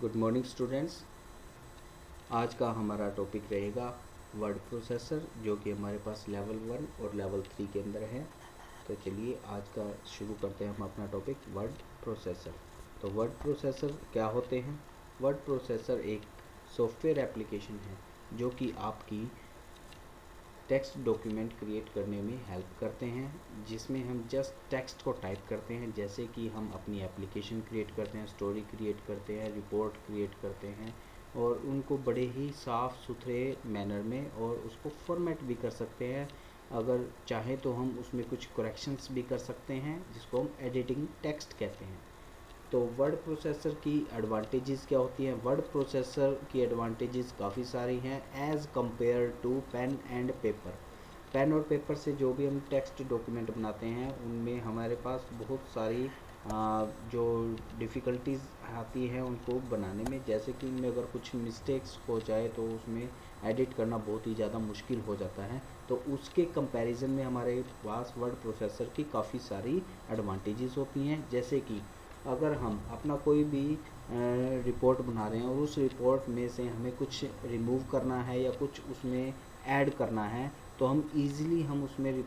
Good morning students. आज का हमारा टॉपिक रहेगा वर्ड प्रोसेसर, जो कि हमारे पास लेवल 1 और लेवल 3 के अंदर है। तो चलिए आज का शुरू करते हैं हम अपना टॉपिक वर्ड प्रोसेसर। तो वर्ड प्रोसेसर क्या होते हैं? वर्ड प्रोसेसर एक सॉफ्टवेयर एप्लीकेशन है जो कि आपकी टेक्स्ट डॉक्यूमेंट क्रिएट करने में हेल्प करते हैं, जिसमें हम जस्ट टेक्स्ट को टाइप करते हैं। जैसे कि हम अपनी एप्लीकेशन क्रिएट करते हैं, स्टोरी क्रिएट करते हैं, रिपोर्ट क्रिएट करते हैं, और उनको बड़े ही साफ़ सुथरे मैनर में और उसको फॉर्मेट भी कर सकते हैं। अगर चाहे तो हम उसमें कुछ करेक्शंस भी कर सकते हैं, जिसको हम एडिटिंग टेक्स्ट कहते हैं। तो वर्ड प्रोसेसर की एडवांटेजेस क्या होती हैं? वर्ड प्रोसेसर की एडवांटेजेस काफ़ी सारी हैं as compared to pen and paper. Pen और पेपर से जो भी हम टेक्स्ट डॉक्यूमेंट बनाते हैं, उनमें हमारे पास बहुत सारी जो डिफ़िकल्टीज़ आती हैं उनको बनाने में। जैसे कि उनमें अगर कुछ मिस्टेक्स हो जाए तो उसमें एडिट करना बहुत ही ज़्यादा मुश्किल हो जाता है। तो उसके कंपैरिजन में हमारे पास वर्ड प्रोसेसर की काफ़ी सारी एडवांटेजेस होती हैं। जैसे कि अगर हम अपना कोई भी रिपोर्ट बना रहे हैं और उस रिपोर्ट में से हमें कुछ रिमूव करना है या कुछ उसमें ऐड करना है, तो हम इजीली हम उसमें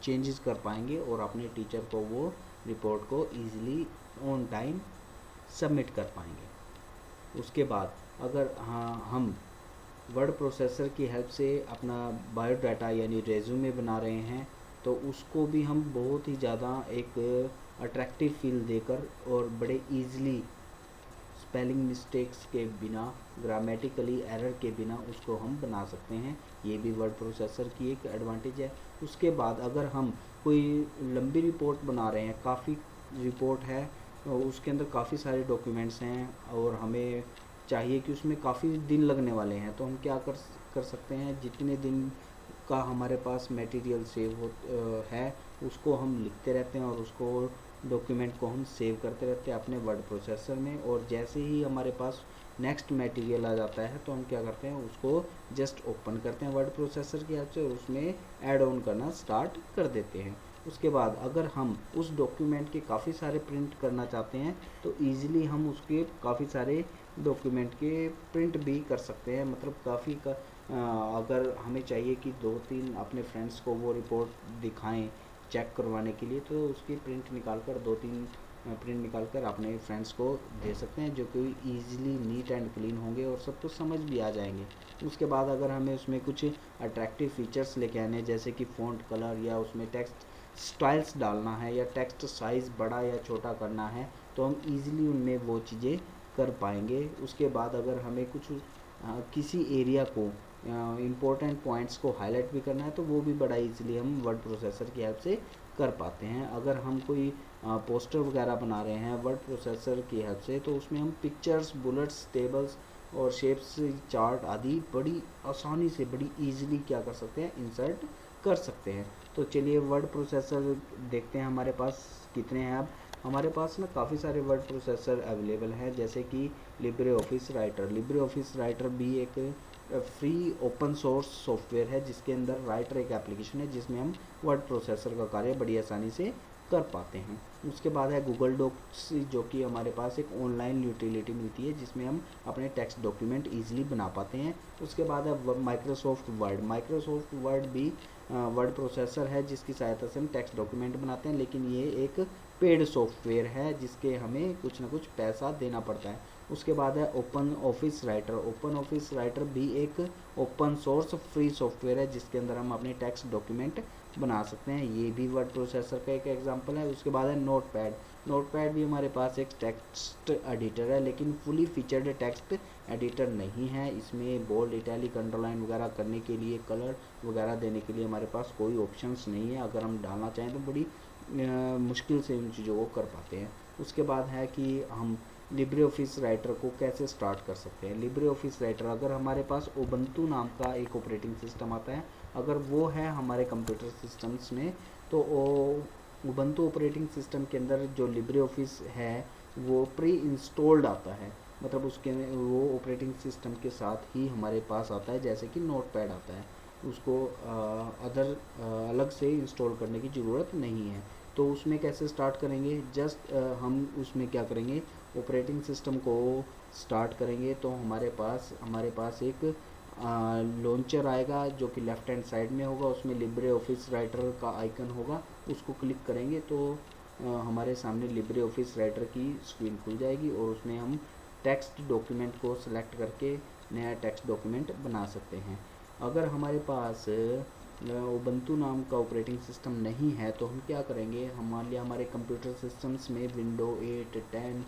चेंजेस कर पाएंगे और अपने टीचर को वो रिपोर्ट को इजीली ऑन टाइम सबमिट कर पाएंगे। उसके बाद अगर हम वर्ड प्रोसेसर की हेल्प से अपना बायोडाटा यानी रेज्यूमे बना रहे हैं, तो उसको भी हम बहुत ही ज़्यादा एक अट्रैक्टिव फील देकर और बड़े इजीली स्पेलिंग मिस्टेक्स के बिना, ग्रामेटिकली एरर के बिना उसको हम बना सकते हैं। ये भी वर्ड प्रोसेसर की एक एडवांटेज है। उसके बाद अगर हम कोई लंबी रिपोर्ट बना रहे हैं, काफ़ी रिपोर्ट है, उसके अंदर काफ़ी सारे डॉक्यूमेंट्स हैं और हमें चाहिए कि उसमें काफ़ी दिन लगने वाले हैं, तो हम क्या कर सकते हैं, जितने दिन का हमारे पास मटेरियल सेव हो है, उसको हम लिखते रहते हैं और उसको डॉक्यूमेंट को हम सेव करते रहते हैं अपने वर्ड प्रोसेसर में। और जैसे ही हमारे पास नेक्स्ट मटेरियल आ जाता है, तो हम क्या करते हैं, उसको जस्ट ओपन करते हैं वर्ड प्रोसेसर की हेल्प से और उसमें ऐड ऑन करना स्टार्ट कर देते हैं। उसके बाद अगर हम उस डॉक्यूमेंट के काफ़ी सारे प्रिंट करना चाहते हैं, तो ईज़िली हम उसके काफ़ी सारे डॉक्यूमेंट के प्रिंट भी कर सकते हैं। मतलब अगर हमें चाहिए कि 2-3 अपने फ्रेंड्स को वो रिपोर्ट दिखाएं चेक करवाने के लिए, तो उसकी प्रिंट निकाल कर 2-3 प्रिंट निकाल कर अपने फ्रेंड्स को दे सकते हैं, जो कि ईजिली नीट एंड क्लीन होंगे और सबको समझ भी आ जाएंगे। उसके बाद अगर हमें उसमें कुछ अट्रैक्टिव फीचर्स लेके आने, जैसे कि फ़ॉन्ट कलर या उसमें टेक्स्ट स्टाइल्स डालना है या टेक्स्ट साइज़ बड़ा या छोटा करना है, तो हम ईज़िली उनमें वो चीज़ें कर पाएंगे। उसके बाद अगर हमें कुछ किसी एरिया को इम्पोर्टेंट पॉइंट्स को हाईलाइट भी करना है, तो वो भी बड़ा इजीली हम वर्ड प्रोसेसर की हेल्प से कर पाते हैं। अगर हम कोई पोस्टर वगैरह बना रहे हैं वर्ड प्रोसेसर की हेल्प से, तो उसमें हम पिक्चर्स, बुलेट्स, टेबल्स और शेप्स, चार्ट आदि बड़ी आसानी से, बड़ी इजीली क्या कर सकते हैं, इंसर्ट कर सकते हैं। तो चलिए वर्ड प्रोसेसर देखते हैं हमारे पास कितने हैं। अब हमारे पास ना काफ़ी सारे वर्ड प्रोसेसर अवेलेबल हैं, जैसे कि Libre office writer. Libre office writer भी एक फ्री ओपन सोर्स सॉफ्टवेयर है, जिसके अंदर राइटर एक एप्लीकेशन है जिसमें हम वर्ड प्रोसेसर का कार्य बड़ी आसानी से कर पाते हैं। उसके बाद है गूगल डॉक्स, जो कि हमारे पास एक ऑनलाइन यूटिलिटी मिलती है, जिसमें हम अपने टेक्स्ट डॉक्यूमेंट ईजिली बना पाते हैं। उसके बाद है माइक्रोसॉफ्ट वर्ड। माइक्रोसॉफ्ट वर्ड भी वर्ड प्रोसेसर है, जिसकी सहायता से हम टेक्स्ट डॉक्यूमेंट बनाते हैं, लेकिन ये एक पेड सॉफ्टवेयर है जिसके हमें कुछ ना कुछ पैसा देना पड़ता है। उसके बाद है open office writer. Open office writer भी एक ओपन सोर्स फ्री सॉफ्टवेयर है, जिसके अंदर हम अपने टेक्स्ट डॉक्यूमेंट बना सकते हैं। ये भी वर्ड प्रोसेसर का एक एग्जांपल है। उसके बाद है नोटपैड। नोटपैड भी हमारे पास एक टेक्स्ट एडिटर है, लेकिन फुली फीचर्ड टेक्स्ट एडिटर नहीं है। इसमें बोल्ड, इटैलिक, अंडरलाइन वगैरह करने के लिए, कलर वगैरह देने के लिए हमारे पास कोई ऑप्शंस नहीं है। अगर हम डालना चाहें तो बड़ी मुश्किल से उन चीज़ों को कर पाते हैं। उसके बाद है कि हम लिब्रे ऑफिस राइटर को कैसे स्टार्ट कर सकते हैं। लिब्रे ऑफिस राइटर, अगर हमारे पास उबंटू नाम का एक ऑपरेटिंग सिस्टम आता है, अगर वो है हमारे कंप्यूटर सिस्टम्स में, तो उबंटू ऑपरेटिंग सिस्टम के अंदर जो लिब्रे ऑफिस है वो प्री इंस्टॉल्ड आता है। मतलब उसके वो ऑपरेटिंग सिस्टम के साथ ही हमारे पास आता है, जैसे कि नोटपैड आता है। उसको अलग से इंस्टॉल करने की ज़रूरत नहीं है। तो उसमें कैसे स्टार्ट करेंगे, जस्ट हम उसमें क्या करेंगे, ऑपरेटिंग सिस्टम को स्टार्ट करेंगे तो हमारे पास एक लॉन्चर आएगा जो कि लेफ़्ट हैंड साइड में होगा, उसमें लिब्रे ऑफिस राइटर का आइकन होगा, उसको क्लिक करेंगे तो हमारे सामने लिब्रे ऑफिस राइटर की स्क्रीन खुल जाएगी और उसमें हम टेक्स्ट डॉक्यूमेंट को सिलेक्ट करके नया टेक्स्ट डॉक्यूमेंट बना सकते हैं। अगर हमारे पास उबंटू नाम का ऑपरेटिंग सिस्टम नहीं है तो हम क्या करेंगे, मान लिया हमारे कंप्यूटर सिस्टम्स में विंडो 8, 10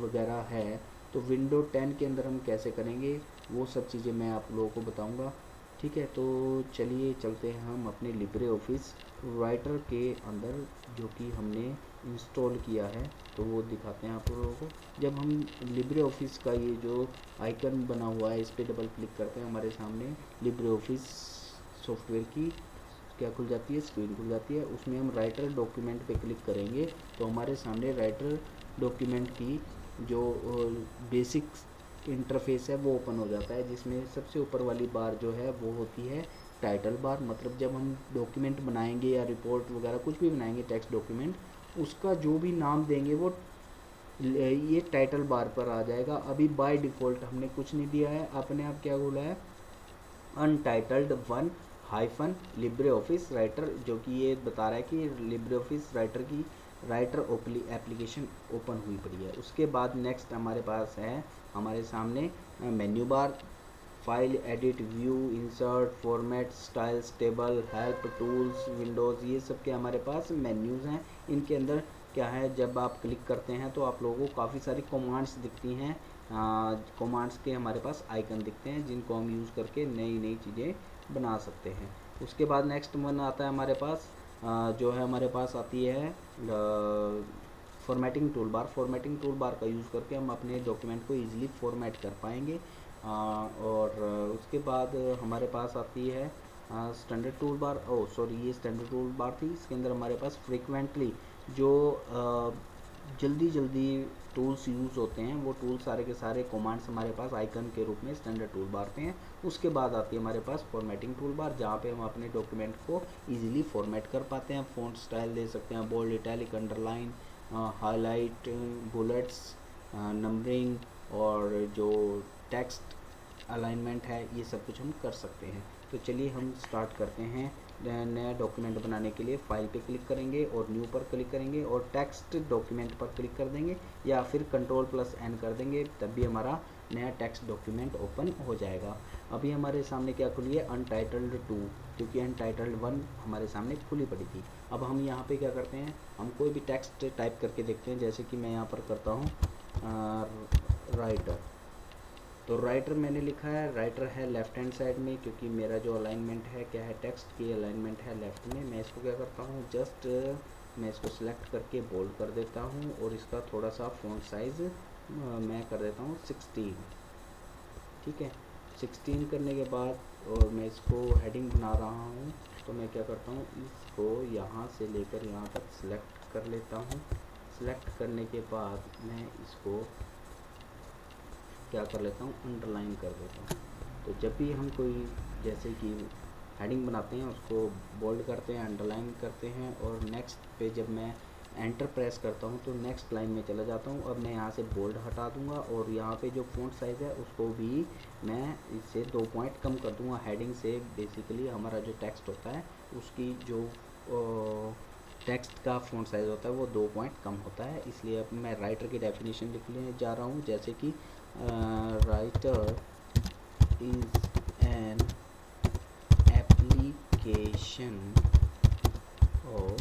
वगैरह है, तो विंडो 10 के अंदर हम कैसे करेंगे वो सब चीज़ें मैं आप लोगों को बताऊंगा। ठीक है, तो चलिए चलते हैं हम अपने लिब्रे ऑफिस राइटर के अंदर जो कि हमने इंस्टॉल किया है, तो वो दिखाते हैं आप लोगों को। जब हम लिब्रे ऑफिस का ये जो आइकन बना हुआ है इस पर डबल क्लिक करते हैं, हमारे सामने लिब्रे ऑफिस सॉफ्टवेयर की क्या खुल जाती है, स्क्रीन खुल जाती है। उसमें हम राइटर डॉक्यूमेंट पे क्लिक करेंगे तो हमारे सामने राइटर डॉक्यूमेंट की जो बेसिक इंटरफेस है वो ओपन हो जाता है, जिसमें सबसे ऊपर वाली बार जो है वो होती है टाइटल बार। मतलब जब हम डॉक्यूमेंट बनाएंगे या रिपोर्ट वगैरह कुछ भी बनाएंगे टेक्स्ट डॉक्यूमेंट, उसका जो भी नाम देंगे वो ये टाइटल बार पर आ जाएगा। अभी बाय डिफ़ॉल्ट हमने कुछ नहीं दिया है, अपने आप क्या बोला है, untitled 1 hyphen Libre office writer, जो कि ये बता रहा है कि लिब्रे ऑफिस राइटर की राइटर एप्लीकेशन ओपन हुई पड़ी है। उसके बाद नेक्स्ट हमारे पास है हमारे सामने menu bar, file, edit, view, insert, format, styles, table, help, tools, Windows, ये सब के हमारे पास मेन्यूज़ हैं। इनके अंदर क्या है, जब आप क्लिक करते हैं तो आप लोगों को काफ़ी सारी कमांड्स दिखती हैं, कमांड्स के हमारे पास आइकन दिखते हैं जिनको हम यूज़ करके नई नई चीज़ें बना सकते हैं। उसके बाद नेक्स्ट वन आता है हमारे पास जो है हमारे पास आती है formatting tool bar. Formatting tool bar का यूज़ करके हम अपने डॉक्यूमेंट को ईजिली फॉर्मेट कर पाएंगे। और उसके बाद हमारे पास आती है स्टैंडर्ड टूल बार। ये स्टैंडर्ड टूल बार थी, इसके अंदर हमारे पास फ्रीक्वेंटली जो जल्दी टूल्स यूज़ होते हैं वो टूल सारे के सारे कमांड्स हमारे पास आइकन के रूप में स्टैंडर्ड टूल बार पे हैं। उसके बाद आती है हमारे पास फॉर्मेटिंग टूल बार, जहाँ पे हम अपने डॉक्यूमेंट को इजीली फॉर्मेट कर पाते हैं। फ़ॉन्ट स्टाइल दे सकते हैं, bold, italic, underline, highlight, bullets, numbering और जो टेक्स्ट अलाइनमेंट है, ये सब कुछ हम कर सकते हैं। तो चलिए हम स्टार्ट करते हैं। नया डॉक्यूमेंट बनाने के लिए फाइल पे क्लिक करेंगे और न्यू पर क्लिक करेंगे और टेक्स्ट डॉक्यूमेंट पर क्लिक कर देंगे या फिर Ctrl+N कर देंगे, तब भी हमारा नया टेक्स्ट डॉक्यूमेंट ओपन हो जाएगा। अभी हमारे सामने क्या खुली है, अनटाइटल्ड 2, क्योंकि अनटाइटल्ड 1 हमारे सामने खुली पड़ी थी। अब हम यहाँ पे क्या करते हैं, हम कोई भी टेक्स्ट टाइप करके देखते हैं, जैसे कि मैं यहाँ पर करता हूँ राइटर। तो राइटर मैंने लिखा है, राइटर है लेफ़्ट हैंड साइड में, क्योंकि मेरा जो अलाइनमेंट है क्या है, टेक्स्ट की अलाइनमेंट है लेफ़्ट में। मैं इसको क्या करता हूँ, जस्ट मैं इसको सिलेक्ट करके बोल्ड कर देता हूँ और इसका थोड़ा सा फ़ॉन्ट साइज़ मैं कर देता हूँ 16। ठीक है, 16 करने के बाद और मैं इसको हेडिंग बना रहा हूँ, तो मैं क्या करता हूँ, इसको यहाँ से लेकर यहाँ तक सिलेक्ट कर लेता हूँ। सिलेक्ट करने के बाद मैं इसको क्या कर लेता हूँ, अंडरलाइन कर देता हूँ। तो जब भी हम कोई जैसे कि हेडिंग बनाते हैं उसको बोल्ड करते हैं, अंडरलाइन करते हैं और नेक्स्ट पे जब मैं एंटर प्रेस करता हूँ तो नेक्स्ट लाइन में चला जाता हूँ। अब मैं यहाँ से बोल्ड हटा दूँगा और यहाँ पे जो फ़ॉन्ट साइज़ है उसको भी मैं इससे 2 पॉइंट कम कर दूँगा। हेडिंग से बेसिकली हमारा जो टेक्स्ट होता है उसकी जो टेक्स्ट का फ़ॉन्ट साइज़ होता है वो 2 पॉइंट कम होता है। इसलिए अब मैं राइटर की डेफिनेशन लिखने जा रहा हूँ, जैसे कि राइटर इज़ एन एप्लीकेशन और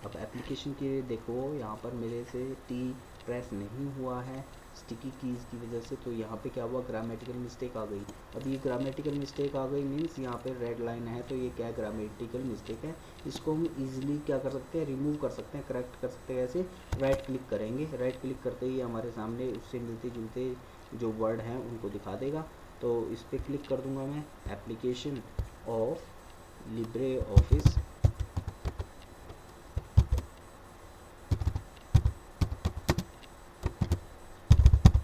अब एप्लीकेशन के देखो यहाँ पर मेरे से टी प्रेस नहीं हुआ है स्टिकी कीज़ की वजह से, तो यहाँ पे क्या हुआ, ग्रामेटिकल मिस्टेक आ गई। अब ये ग्रामेटिकल मिस्टेक आ गई मीन्स यहाँ पे रेड लाइन है, तो ये क्या ग्रामेटिकल मिस्टेक है। इसको हम इजीली क्या कर सकते हैं, रिमूव कर सकते हैं, करेक्ट कर सकते हैं। ऐसे राइट क्लिक करेंगे, राइट क्लिक करते ही हमारे सामने उससे मिलते जुलते जो वर्ड हैं उनको दिखा देगा। तो इस पर क्लिक कर दूँगा मैं, application of Libre office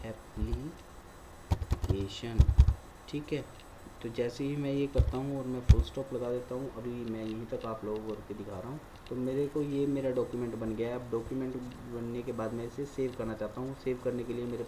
application. ठीक है, तो जैसे ही मैं ये करता हूँ और मैं फुल स्टॉप लगा देता हूँ, अभी मैं यहीं तक आप लोगों को करके दिखा रहा हूँ। तो मेरे को ये मेरा डॉक्यूमेंट बन गया है। अब डॉक्यूमेंट बनने के बाद मैं इसे सेव करना चाहता हूँ। सेव करने के लिए मेरे